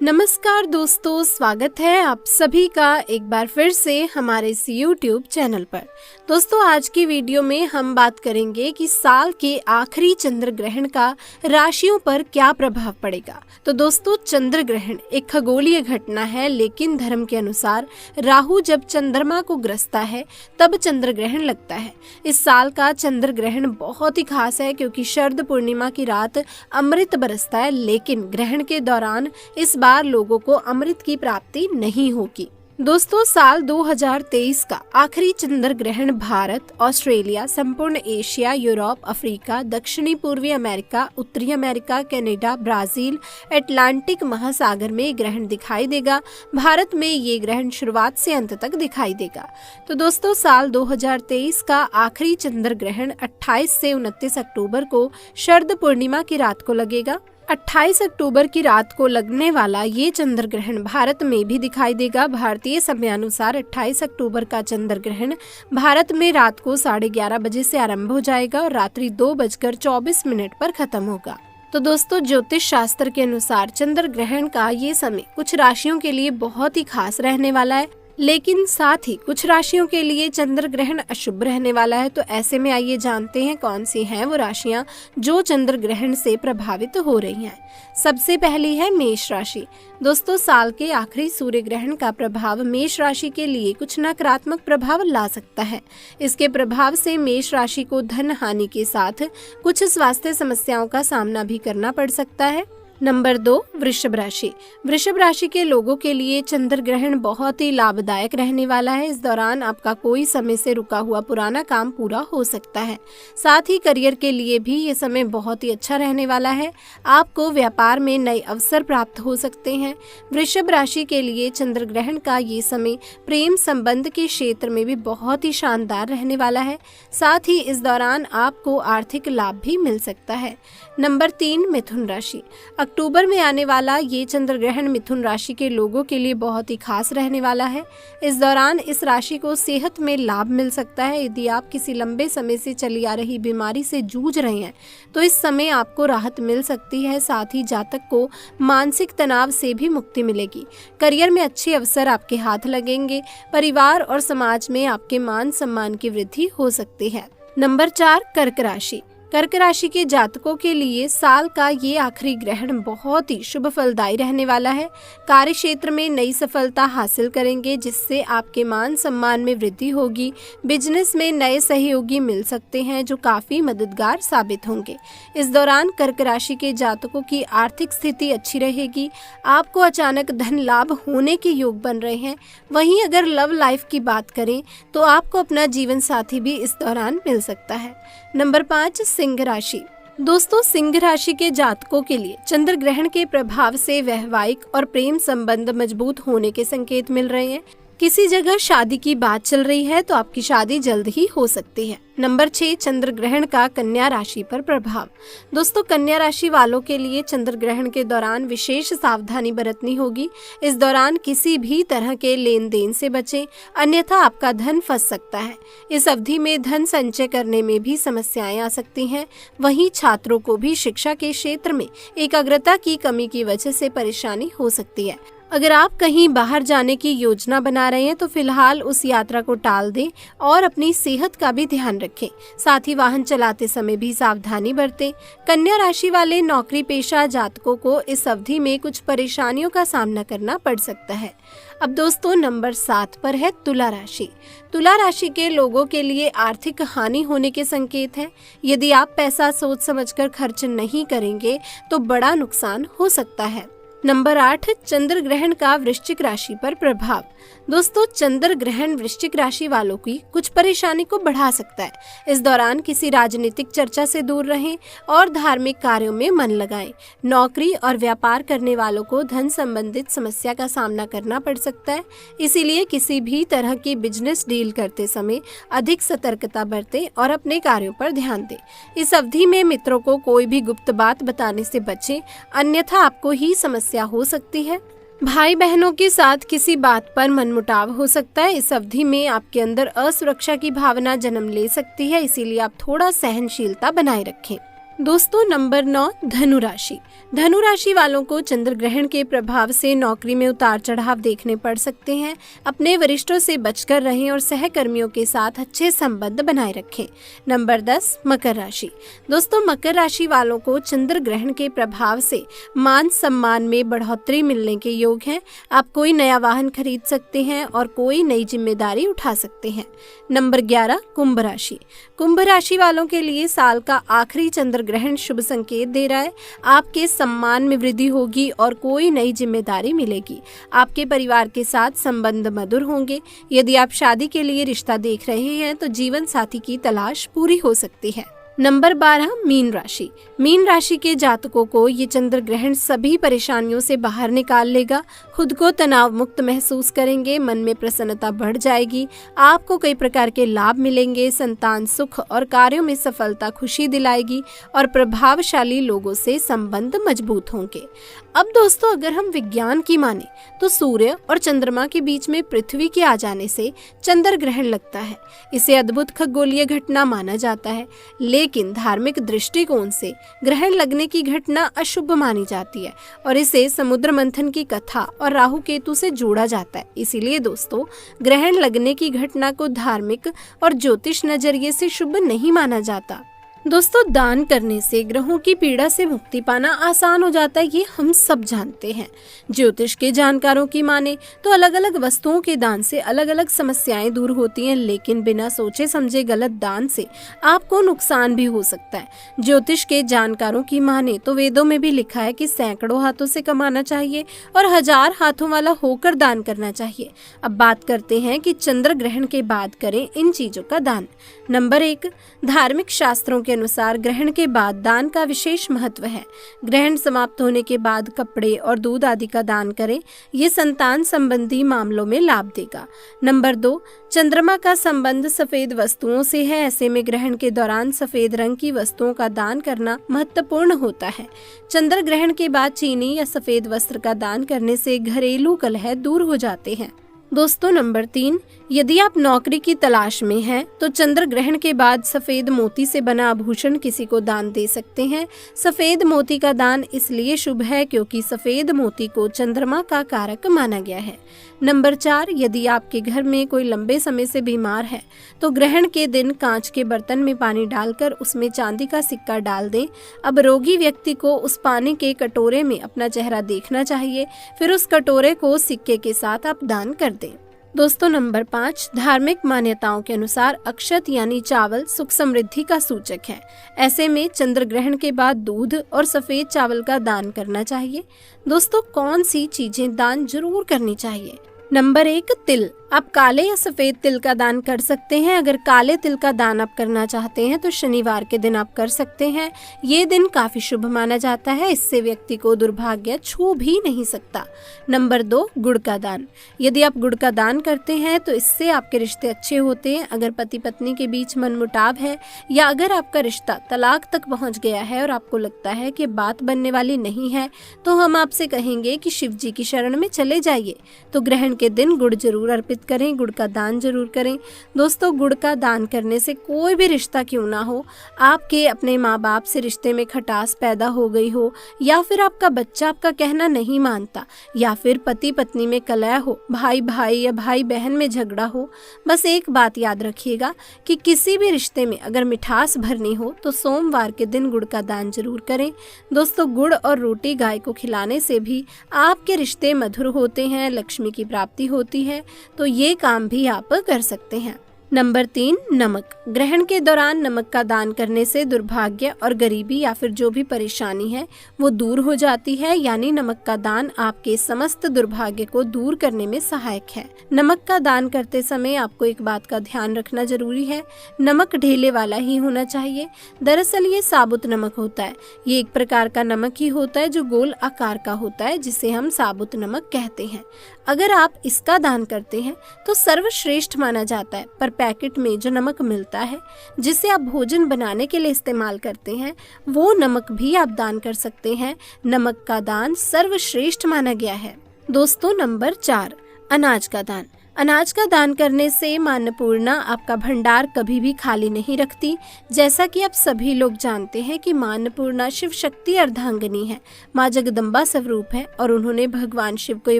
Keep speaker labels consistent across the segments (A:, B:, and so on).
A: नमस्कार दोस्तों, स्वागत है आप सभी का एक बार फिर से हमारे इस YouTube चैनल पर। दोस्तों, आज की वीडियो में हम बात करेंगे कि साल के आखिरी चंद्र ग्रहण का राशियों पर क्या प्रभाव पड़ेगा। तो दोस्तों, चंद्र ग्रहण एक खगोलीय घटना है, लेकिन धर्म के अनुसार राहु जब चंद्रमा को ग्रसता है तब चंद्र ग्रहण लगता है। इस साल का चंद्र ग्रहण बहुत ही खास है क्योंकि शरद पूर्णिमा की रात अमृत बरसता है, लेकिन ग्रहण के दौरान इस बार लोगों को अमृत की प्राप्ति नहीं होगी। दोस्तों, साल 2023 का आखिरी चंद्र ग्रहण भारत, ऑस्ट्रेलिया, संपूर्ण एशिया, यूरोप, अफ्रीका, दक्षिणी पूर्वी अमेरिका, उत्तरी अमेरिका, कनाडा, ब्राजील, अटलांटिक महासागर में ग्रहण दिखाई देगा। भारत में ये ग्रहण शुरुआत से अंत तक दिखाई देगा। तो दोस्तों, साल 2023 का आखिरी चंद्र ग्रहण 28 से 29 अक्टूबर को शरद पूर्णिमा की रात को लगेगा। 28 अक्टूबर की रात को लगने वाला ये चंद्र ग्रहण भारत में भी दिखाई देगा। भारतीय समयानुसार 28 अक्टूबर का चंद्र ग्रहण भारत में रात को 11:30 बजे से आरंभ हो जाएगा और रात्रि 2:24 पर खत्म होगा। तो दोस्तों, ज्योतिष शास्त्र के अनुसार चंद्र ग्रहण का ये समय कुछ राशियों के लिए बहुत ही खास रहने वाला है, लेकिन साथ ही कुछ राशियों के लिए चंद्र ग्रहण अशुभ रहने वाला है। तो ऐसे में आइए जानते हैं कौन सी हैं वो राशियां जो चंद्र ग्रहण से प्रभावित हो रही हैं। सबसे पहली है मेष राशि। दोस्तों, साल के आखिरी सूर्य ग्रहण का प्रभाव मेष राशि के लिए कुछ नकारात्मक प्रभाव ला सकता है। इसके प्रभाव से मेष राशि को धन हानि के साथ कुछ स्वास्थ्य समस्याओं का सामना भी करना पड़ सकता है। नंबर 2, वृषभ राशि। वृषभ राशि के लोगों के लिए चंद्र ग्रहण बहुत ही लाभदायक रहने वाला है। इस दौरान आपका कोई समय से रुका हुआ पुराना काम पूरा हो सकता है। साथ ही करियर के लिए भी ये समय बहुत ही अच्छा रहने वाला है। आपको व्यापार में नए अवसर प्राप्त हो सकते हैं। वृषभ राशि के लिए चंद्र ग्रहण का ये समय प्रेम संबंध के क्षेत्र में भी बहुत ही शानदार रहने वाला है। साथ ही इस दौरान आपको आर्थिक लाभ भी मिल सकता है। नंबर 3, मिथुन राशि। अक्टूबर में आने वाला ये चंद्र ग्रहण मिथुन राशि के लोगों के लिए बहुत ही खास रहने वाला है। इस दौरान इस राशि को सेहत में लाभ मिल सकता है। यदि आप किसी लंबे समय से चली आ रही बीमारी से जूझ रहे हैं तो इस समय आपको राहत मिल सकती है। साथ ही जातक को मानसिक तनाव से भी मुक्ति मिलेगी। करियर में अच्छे अवसर आपके हाथ लगेंगे। परिवार और समाज में आपके मान सम्मान की वृद्धि हो सकती है। नंबर 4, कर्क राशि। कर्क राशि के जातकों के लिए साल का ये आखिरी ग्रहण बहुत ही शुभ फलदायी रहने वाला है। कार्य क्षेत्र में नई सफलता हासिल करेंगे, जिससे आपके मान सम्मान में वृद्धि होगी। बिजनेस में नए सहयोगी मिल सकते हैं जो काफी मददगार साबित होंगे। इस दौरान कर्क राशि के जातकों की आर्थिक स्थिति अच्छी रहेगी। आपको अचानक धन लाभ होने के योग बन रहे हैं। वहीं अगर लव लाइफ की बात करें तो आपको अपना जीवन साथी भी इस दौरान मिल सकता है। नंबर 5, सिंह राशि। दोस्तों, सिंह राशि के जातकों के लिए चंद्र ग्रहण के प्रभाव से वैवाहिक और प्रेम संबंध मजबूत होने के संकेत मिल रहे हैं। किसी जगह शादी की बात चल रही है तो आपकी शादी जल्द ही हो सकती है। नंबर 6, चंद्र ग्रहण का कन्या राशि पर प्रभाव। दोस्तों, कन्या राशि वालों के लिए चंद्र ग्रहण के दौरान विशेष सावधानी बरतनी होगी। इस दौरान किसी भी तरह के लेन देन से बचें, अन्यथा आपका धन फंस सकता है। इस अवधि में धन संचय करने में भी समस्याएं आ सकती हैं। वहीं छात्रों को भी शिक्षा के क्षेत्र में एकाग्रता की कमी की वजह से परेशानी हो सकती है। अगर आप कहीं बाहर जाने की योजना बना रहे हैं तो फिलहाल उस यात्रा को टाल दें और अपनी सेहत का भी ध्यान रखें। साथ ही वाहन चलाते समय भी सावधानी बरतें। कन्या राशि वाले नौकरी पेशा जातकों को इस अवधि में कुछ परेशानियों का सामना करना पड़ सकता है। अब दोस्तों, नंबर 7 पर है तुला राशि। तुला राशि के लोगों के लिए आर्थिक हानि होने के संकेत हैं। यदि आप पैसा सोच समझकर खर्च नहीं करेंगे तो बड़ा नुकसान हो सकता है। नंबर 8, चंद्र ग्रहण का वृश्चिक राशि पर प्रभाव। दोस्तों, चंद्र ग्रहण वृश्चिक राशि वालों की कुछ परेशानी को बढ़ा सकता है। इस दौरान किसी राजनीतिक चर्चा से दूर रहें और धार्मिक कार्यों में मन लगाएं। नौकरी और व्यापार करने वालों को धन संबंधित समस्या का सामना करना पड़ सकता है। इसीलिए किसी भी तरह की बिजनेस डील करते समय अधिक सतर्कता बरतें और अपने कार्यों पर ध्यान दें। इस अवधि में मित्रों को कोई भी गुप्त बात बताने से बचें, अन्यथा आपको ही समस्या हो सकती है। भाई बहनों के साथ किसी बात पर मनमुटाव हो सकता है। इस अवधि में आपके अंदर असुरक्षा की भावना जन्म ले सकती है, इसीलिए आप थोड़ा सहनशीलता बनाए रखें। दोस्तों नंबर 9, धनु राशि। धनु राशि वालों को चंद्र ग्रहण के प्रभाव से नौकरी में उतार चढ़ाव देखने पड़ सकते हैं। अपने वरिष्ठों से बचकर रहें और सहकर्मियों के साथ अच्छे संबंध बनाए रखें। नंबर 10, मकर राशि। दोस्तों मकर राशि वालों को चंद्र ग्रहण के प्रभाव से मान सम्मान में बढ़ोतरी मिलने के योग हैं। आप कोई नया वाहन खरीद सकते हैं और कोई नई जिम्मेदारी उठा सकते हैं। नंबर 11, कुंभ राशि। कुंभ राशि वालों के लिए साल का आखिरी चंद्र ग्रहण शुभ संकेत दे रहा है। आपके सम्मान में वृद्धि होगी और कोई नई जिम्मेदारी मिलेगी। आपके परिवार के साथ संबंध मधुर होंगे। यदि आप शादी के लिए रिश्ता देख रहे हैं तो जीवन साथी की तलाश पूरी हो सकती है। नंबर 12, मीन राशि। मीन राशि के जातकों को ये चंद्र ग्रहण सभी परेशानियों से बाहर निकाल लेगा। खुद को तनाव मुक्त महसूस करेंगे, मन में प्रसन्नता बढ़ जाएगी। आपको कई प्रकार के लाभ मिलेंगे। संतान सुख और कार्यों में सफलता खुशी दिलाएगी और प्रभावशाली लोगों से संबंध मजबूत होंगे। अब दोस्तों अगर हम विज्ञान की माने तो सूर्य और चंद्रमा के बीच में पृथ्वी के आ जाने से चंद्र ग्रहण लगता है। इसे अद्भुत खगोलीय घटना माना जाता है, लेकिन धार्मिक दृष्टिकोण से ग्रहण लगने की घटना अशुभ मानी जाती है और इसे समुद्र मंथन की कथा और राहु केतु से जोड़ा जाता है। इसीलिए दोस्तों ग्रहण लगने की घटना को धार्मिक और ज्योतिष नजरिए से शुभ नहीं माना जाता। दोस्तों दान करने से ग्रहों की पीड़ा से मुक्ति पाना आसान हो जाता है, ये हम सब जानते हैं। ज्योतिष के जानकारों की माने तो अलग अलग वस्तुओं के दान से अलग अलग समस्याएं दूर होती हैं, लेकिन बिना सोचे समझे गलत दान से आपको नुकसान भी हो सकता है। ज्योतिष के जानकारों की माने तो वेदों में भी लिखा है कि सैकड़ों हाथों से कमाना चाहिए और 1000 हाथों वाला होकर दान करना चाहिए। अब बात करते हैं कि चंद्र ग्रहण के बाद करें इन चीजों का दान। नंबर 1, धार्मिक शास्त्रों के अनुसार ग्रहण के बाद दान का विशेष महत्व है। ग्रहण समाप्त होने के बाद कपड़े और दूध आदि का दान करें, ये संतान संबंधी मामलों में लाभ देगा। नंबर 2, चंद्रमा का संबंध सफेद वस्तुओं से है। ऐसे में ग्रहण के दौरान सफेद रंग की वस्तुओं का दान करना महत्वपूर्ण होता है। चंद्र ग्रहण के बाद चीनी या सफेद वस्त्र का दान करने से घरेलू कलह दूर हो जाते हैं। दोस्तों नंबर 3, यदि आप नौकरी की तलाश में हैं तो चंद्र ग्रहण के बाद सफेद मोती से बना आभूषण किसी को दान दे सकते हैं। सफेद मोती का दान इसलिए शुभ है क्योंकि सफेद मोती को चंद्रमा का कारक माना गया है। नंबर 4, यदि आपके घर में कोई लंबे समय से बीमार है तो ग्रहण के दिन कांच के बर्तन में पानी डालकर उसमें चांदी का सिक्का डाल दें। अब रोगी व्यक्ति को उस पानी के कटोरे में अपना चेहरा देखना चाहिए, फिर उस कटोरे को सिक्के के साथ आप दान कर दें। दोस्तों नंबर 5, धार्मिक मान्यताओं के अनुसार अक्षत यानी चावल सुख समृद्धि का सूचक है। ऐसे में चंद्र ग्रहण के बाद दूध और सफेद चावल का दान करना चाहिए। दोस्तों कौन सी चीजें दान जरूर करनी चाहिए? नंबर 1, तिल। आप काले या सफेद तिल का दान कर सकते हैं। अगर काले तिल का दान आप करना चाहते हैं तो शनिवार के दिन आप कर सकते हैं। ये दिन काफी शुभ माना जाता है, इससे व्यक्ति को दुर्भाग्य छू भी नहीं सकता। नंबर 2, गुड़ का दान। यदि आप गुड़ का दान करते हैं तो इससे आपके रिश्ते अच्छे होते हैं। अगर पति पत्नी के बीच मनमुटाव है या अगर आपका रिश्ता तलाक तक पहुंच गया है और आपको लगता है कि बात बनने वाली नहीं है तो हम आपसे कहेंगे कि शिव जी की शरण में चले जाइए। तो ग्रहण के दिन गुड़ जरूर अर्पित करें, गुड़ का दान जरूर करें। दोस्तों गुड़ का दान करने से कोई भी रिश्ता क्यों ना हो, आपके अपने माँ बाप से रिश्ते में खटास पैदा हो गई हो या फिर आपका बच्चा आपका कहना नहीं मानता या फिर पति पत्नी में कलह हो, भाई भाई या भाई बहन में झगड़ा हो, बस एक बात याद रखिएगा कि किसी भी रिश्ते में अगर मिठास भरनी हो तो सोमवार के दिन गुड़ का दान जरूर करें। दोस्तों गुड़ और रोटी गाय को खिलाने से भी आपके रिश्ते मधुर होते हैं, लक्ष्मी की प्राप्ति होती है। तो ये काम भी आप कर सकते हैं। नंबर 3, नमक। ग्रहण के दौरान नमक का दान करने से दुर्भाग्य और गरीबी या फिर जो भी परेशानी है वो दूर हो जाती है। यानी नमक का दान आपके समस्त दुर्भाग्य को दूर करने में सहायक है। नमक का दान करते समय आपको एक बात का ध्यान रखना जरूरी है, नमक ढेले वाला ही होना चाहिए। दरअसल ये साबुत नमक होता है। ये एक प्रकार का नमक ही होता है जो गोल आकार का होता है, जिसे हम साबुत नमक कहते हैं। अगर आप इसका दान करते हैं तो सर्वश्रेष्ठ माना जाता है। पर पैकेट में जो नमक मिलता है जिसे आप भोजन बनाने के लिए इस्तेमाल करते हैं वो नमक भी आप दान कर सकते हैं। नमक का दान सर्वश्रेष्ठ माना गया है। दोस्तों नंबर 4, अनाज का दान। अनाज का दान करने से मां अन्नपूर्णा आपका भंडार कभी भी खाली नहीं रखती। जैसा कि आप सभी लोग जानते हैं कि मां अन्नपूर्णा शिव शक्ति अर्धांगिनी है, मां जगदम्बा स्वरूप है और उन्होंने भगवान शिव को ये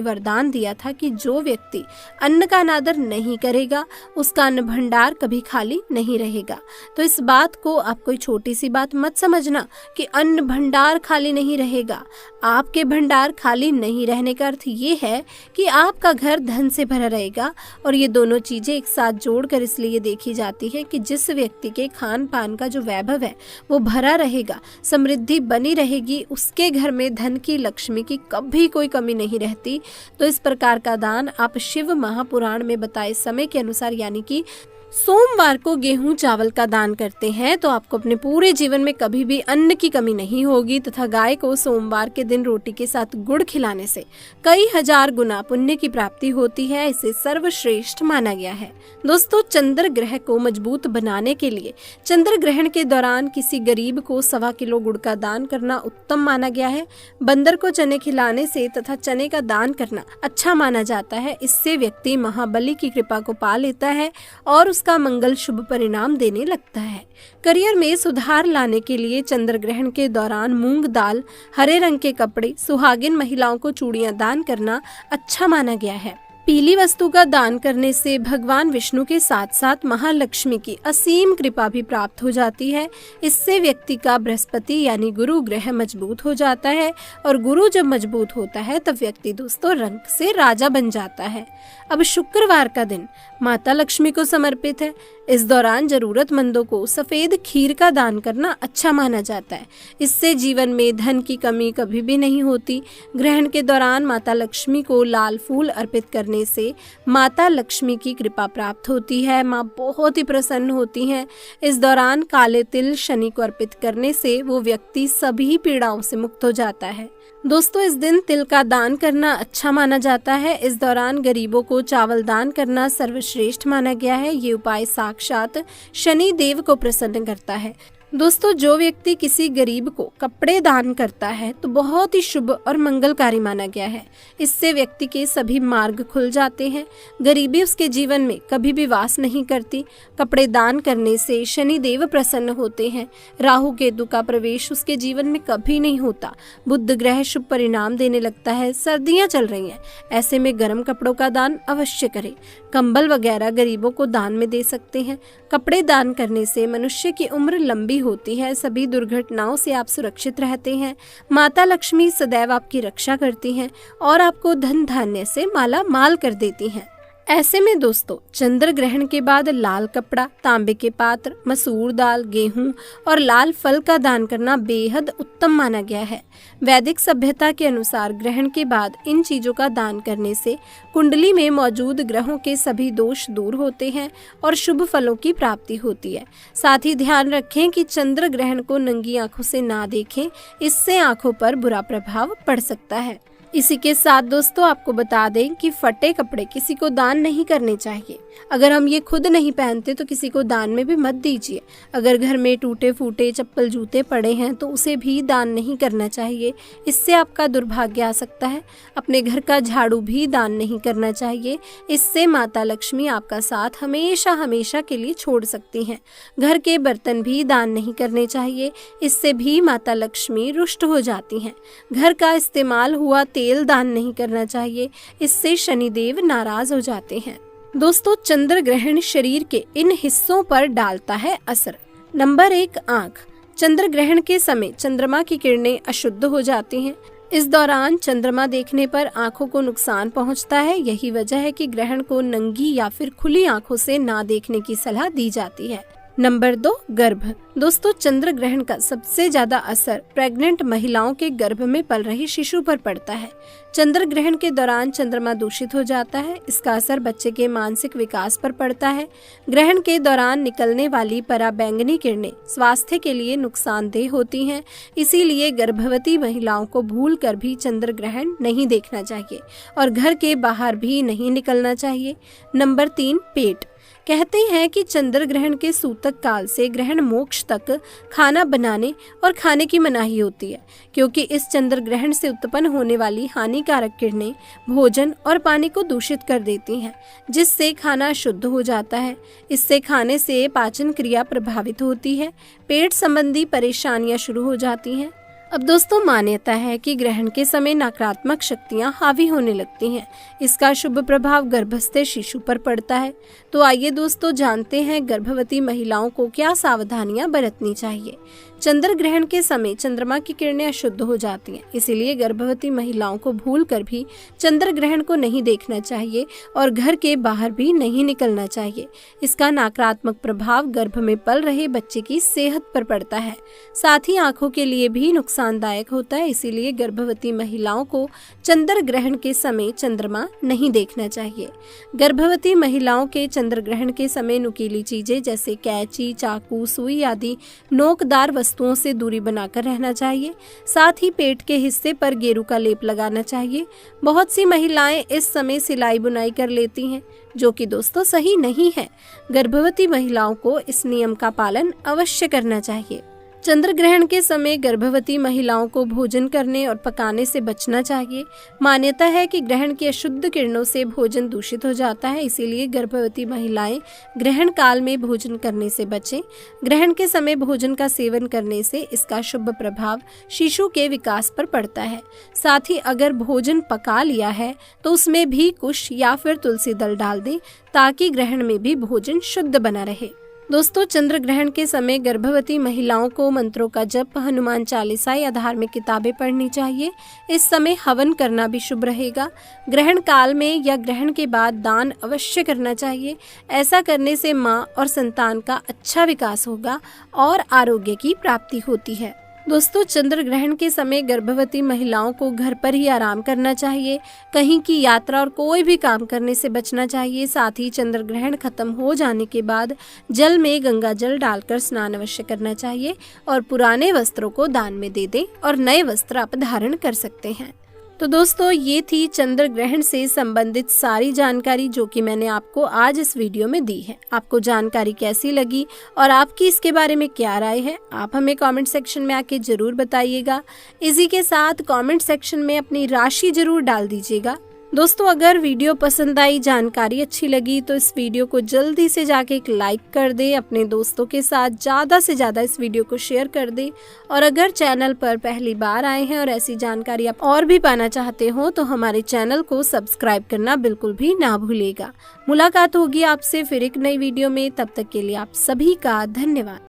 A: वरदान दिया था कि जो व्यक्ति अन्न का अनादर नहीं करेगा उसका अन्न भंडार कभी खाली नहीं रहेगा। तो इस बात को आप कोई छोटी सी बात मत समझना कि अन्न भंडार खाली नहीं रहेगा। आपके भंडार खाली नहीं रहने का अर्थ ये है कि आपका घर धन से भरा रहेगा। और ये दोनों चीजें एक साथ जोड़कर इसलिए देखी जाती है कि जिस व्यक्ति के खान पान का जो वैभव है वो भरा रहेगा, समृद्धि बनी रहेगी, उसके घर में धन की, लक्ष्मी की कभी कोई कमी नहीं रहती। तो इस प्रकार का दान आप शिव महापुराण में बताए समय के अनुसार यानी कि सोमवार को गेहूं चावल का दान करते हैं तो आपको अपने पूरे जीवन में कभी भी अन्न की कमी नहीं होगी तथा गाय को सोमवार के दिन रोटी के साथ गुड़ खिलाने से कई हजार गुना पुण्य की प्राप्ति होती है। इसे सर्वश्रेष्ठ माना गया है। दोस्तों, चंद्र ग्रह को मजबूत बनाने के लिए चंद्र ग्रहण के दौरान किसी गरीब को 1.25 किलो गुड़ का दान करना उत्तम माना गया है। बंदर को चने खिलाने से तथा चने का दान करना अच्छा माना जाता है। इससे व्यक्ति महाबली की कृपा को पा लेता है और का मंगल शुभ परिणाम देने लगता है। करियर में सुधार लाने के लिए चंद्र ग्रहण के दौरान मूंग दाल, हरे रंग के कपड़े, सुहागिन महिलाओं को चूड़ियां दान करना अच्छा माना गया है। पीली वस्तु का दान करने से भगवान विष्णु के साथ साथ महालक्ष्मी की असीम कृपा भी प्राप्त हो जाती है। इससे व्यक्ति का बृहस्पति यानी गुरु ग्रह मजबूत हो जाता है और गुरु जब मजबूत होता है तब व्यक्ति दोस्तों रंग से राजा बन जाता है। अब शुक्रवार का दिन माता लक्ष्मी को समर्पित है। इस दौरान जरूरतमंदों को सफेद खीर का दान करना अच्छा माना जाता है। इससे जीवन में धन की कमी कभी भी नहीं होती। ग्रहण के दौरान माता लक्ष्मी को लाल फूल अर्पित करने से माता लक्ष्मी की कृपा प्राप्त होती है। माँ बहुत ही प्रसन्न होती हैं। इस दौरान काले तिल शनि को अर्पित करने से वो व्यक्ति सभी पीड़ाओं से मुक्त हो जाता है। दोस्तों, इस दिन तिल का दान करना अच्छा माना जाता है। इस दौरान गरीबों को चावल दान करना सर्वश्रेष्ठ माना गया है। ये उपाय साक्षात शनि देव को प्रसन्न करता है। दोस्तों, जो व्यक्ति किसी गरीब को कपड़े दान करता है तो बहुत ही शुभ और मंगलकारी माना गया है। इससे व्यक्ति के सभी मार्ग खुल जाते हैं। गरीबी उसके जीवन में कभी भी वास नहीं करती। कपड़े दान करने से शनि देव प्रसन्न होते हैं। राहु केतु का प्रवेश उसके जीवन में कभी नहीं होता। बुध ग्रह शुभ परिणाम देने लगता है। सर्दियां चल रही हैं, ऐसे में गर्म कपड़ों का दान अवश्य करें। कंबल वगैरह गरीबों को दान में दे सकते हैं। कपड़े दान करने से मनुष्य की उम्र लंबी होती है। सभी दुर्घटनाओं से आप सुरक्षित रहते हैं। माता लक्ष्मी सदैव आपकी रक्षा करती हैं और आपको धन धान्य से माला माल कर देती हैं। ऐसे में दोस्तों, चंद्र ग्रहण के बाद लाल कपड़ा, तांबे के पात्र, मसूर दाल, गेहूं और लाल फल का दान करना बेहद उत्तम माना गया है। वैदिक सभ्यता के अनुसार ग्रहण के बाद इन चीजों का दान करने से कुंडली में मौजूद ग्रहों के सभी दोष दूर होते हैं और शुभ फलों की प्राप्ति होती है। साथ ही ध्यान रखें कि चंद्र ग्रहण को नंगी आंखों से ना देखें, इससे आंखों पर बुरा प्रभाव पड़ सकता है। इसी के साथ दोस्तों, आपको बता दें कि फटे कपड़े किसी को दान नहीं करने चाहिए। अगर हम ये खुद नहीं पहनते तो किसी को दान में भी मत दीजिए। अगर घर में टूटे फूटे चप्पल जूते पड़े हैं तो उसे भी दान नहीं करना चाहिए, इससे आपका दुर्भाग्य आ सकता है। अपने घर का झाड़ू भी दान नहीं करना चाहिए, इससे माता लक्ष्मी आपका साथ हमेशा हमेशा के लिए छोड़ सकती हैं। घर के बर्तन भी दान नहीं करने चाहिए, इससे भी माता लक्ष्मी रुष्ट हो जाती हैं। घर का इस्तेमाल हुआ तेल दान नहीं करना चाहिए, इससे शनिदेव नाराज हो जाते हैं। दोस्तों, चंद्र ग्रहण शरीर के इन हिस्सों पर डालता है असर। नंबर 1, आँख। चंद्र ग्रहण के समय चंद्रमा की किरणें अशुद्ध हो जाती हैं। इस दौरान चंद्रमा देखने पर आंखों को नुकसान पहुंचता है। यही वजह है कि ग्रहण को नंगी या फिर खुली आंखों से ना देखने की सलाह दी जाती है। नंबर 2, गर्भ। दोस्तों, चंद्र ग्रहण का सबसे ज्यादा असर प्रेग्नेंट महिलाओं के गर्भ में पल रहे शिशु पर पड़ता है। चंद्र ग्रहण के दौरान चंद्रमा दूषित हो जाता है। इसका असर बच्चे के मानसिक विकास पर पड़ता है। ग्रहण के दौरान निकलने वाली पराबैंगनी किरणें स्वास्थ्य के लिए नुकसानदेह होती हैं। इसीलिए गर्भवती महिलाओं को भूल कर भी चंद्र ग्रहण नहीं देखना चाहिए और घर के बाहर भी नहीं निकलना चाहिए। नंबर 3, पेट। कहते हैं कि चंद्र ग्रहण के सूतक काल से ग्रहण मोक्ष तक खाना बनाने और खाने की मनाही होती है, क्योंकि इस चंद्र ग्रहण से उत्पन्न होने वाली हानिकारक किरणें भोजन और पानी को दूषित कर देती हैं, जिससे खाना अशुद्ध हो जाता है। इससे खाने से पाचन क्रिया प्रभावित होती है, पेट संबंधी परेशानियां शुरू हो जाती हैं। अब दोस्तों, मान्यता है कि ग्रहण के समय नकारात्मक शक्तियां हावी होने लगती हैं। इसका शुभ प्रभाव गर्भस्थ शिशु पर पड़ता है। तो आइए दोस्तों, जानते हैं गर्भवती महिलाओं को क्या सावधानियां बरतनी चाहिए। चंद्र ग्रहण के समय चंद्रमा की किरणें अशुद्ध हो जाती हैं, इसीलिए गर्भवती महिलाओं को भूलकर भी चंद्र ग्रहण को नहीं देखना चाहिए और घर के बाहर भी नहीं निकलना चाहिए। इसका नकारात्मक प्रभाव गर्भ में पल रहे बच्चे की सेहत पर पड़ता है, साथ ही आंखों के लिए भी नुकसानदायक होता है। इसीलिए गर्भवती महिलाओं को चंद्र ग्रहण के समय चंद्रमा नहीं देखना चाहिए। गर्भवती महिलाओं के चंद्र ग्रहण के समय नुकीली चीजें जैसे कैंची, चाकू, सुई आदि नोकदार वस्तुओं से दूरी बनाकर रहना चाहिए। साथ ही पेट के हिस्से पर गेरू का लेप लगाना चाहिए। बहुत सी महिलाएं इस समय सिलाई बुनाई कर लेती हैं, जो कि दोस्तों सही नहीं है। गर्भवती महिलाओं को इस नियम का पालन अवश्य करना चाहिए। चंद्र ग्रहण के समय गर्भवती महिलाओं को भोजन करने और पकाने से बचना चाहिए। मान्यता है कि ग्रहण की अशुद्ध किरणों से भोजन दूषित हो जाता है, इसीलिए गर्भवती महिलाएं ग्रहण काल में भोजन करने से बचें। ग्रहण के समय भोजन का सेवन करने से इसका शुभ प्रभाव शिशु के विकास पर पड़ता है। साथ ही अगर भोजन पका लिया है तो उसमें भी कुश या फिर तुलसी दल डाल दें, ताकि ग्रहण में भी भोजन शुद्ध बना रहे। दोस्तों, चंद्र ग्रहण के समय गर्भवती महिलाओं को मंत्रों का जप, हनुमान चालीसा या धार्मिक किताबें पढ़नी चाहिए। इस समय हवन करना भी शुभ रहेगा। ग्रहण काल में या ग्रहण के बाद दान अवश्य करना चाहिए। ऐसा करने से मां और संतान का अच्छा विकास होगा और आरोग्य की प्राप्ति होती है। दोस्तों, चंद्र ग्रहण के समय गर्भवती महिलाओं को घर पर ही आराम करना चाहिए। कहीं की यात्रा और कोई भी काम करने से बचना चाहिए। साथ ही चंद्र ग्रहण खत्म हो जाने के बाद जल में गंगा जल डालकर स्नान अवश्य करना चाहिए और पुराने वस्त्रों को दान में दे दें और नए वस्त्र आप धारण कर सकते हैं। तो दोस्तों, ये थी चंद्र ग्रहण से संबंधित सारी जानकारी जो कि मैंने आपको आज इस वीडियो में दी है। आपको जानकारी कैसी लगी और आपकी इसके बारे में क्या राय है, आप हमें कमेंट सेक्शन में आके जरूर बताइएगा। इसी के साथ कमेंट सेक्शन में अपनी राशि जरूर डाल दीजिएगा। दोस्तों, अगर वीडियो पसंद आई, जानकारी अच्छी लगी तो इस वीडियो को जल्दी से जाके एक लाइक कर दे। अपने दोस्तों के साथ ज़्यादा से ज़्यादा इस वीडियो को शेयर कर दे। और अगर चैनल पर पहली बार आए हैं और ऐसी जानकारी आप और भी पाना चाहते हो तो हमारे चैनल को सब्सक्राइब करना बिल्कुल भी ना भूलिएगा। मुलाकात होगी आपसे फिर एक नई वीडियो में। तब तक के लिए आप सभी का धन्यवाद।